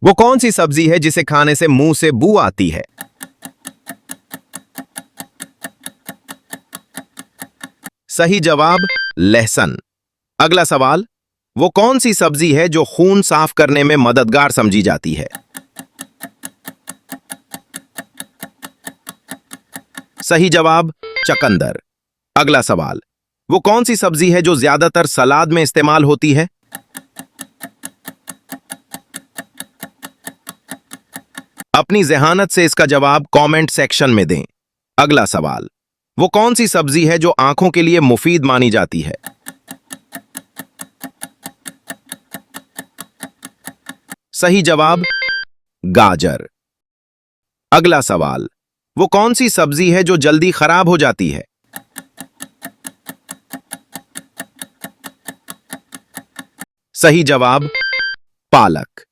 वो कौन सी सब्जी है जिसे खाने से मुंह से बू आती है? सही जवाब लहसुन। अगला सवाल, वो कौन सी सब्जी है जो खून साफ करने में मददगार समझी जाती है? सही जवाब चकंदर। अगला सवाल, वो कौन सी सब्जी है जो ज्यादातर सलाद में इस्तेमाल होती है? अपनी ज़हानत से इसका जवाब कमेंट सेक्शन में दें। अगला सवाल, वो कौन सी सब्जी है जो आंखों के लिए मुफीद मानी जाती है? सही जवाब गाजर। अगला सवाल, वो कौन सी सब्जी है जो जल्दी खराब हो जाती है? सही जवाब पालक।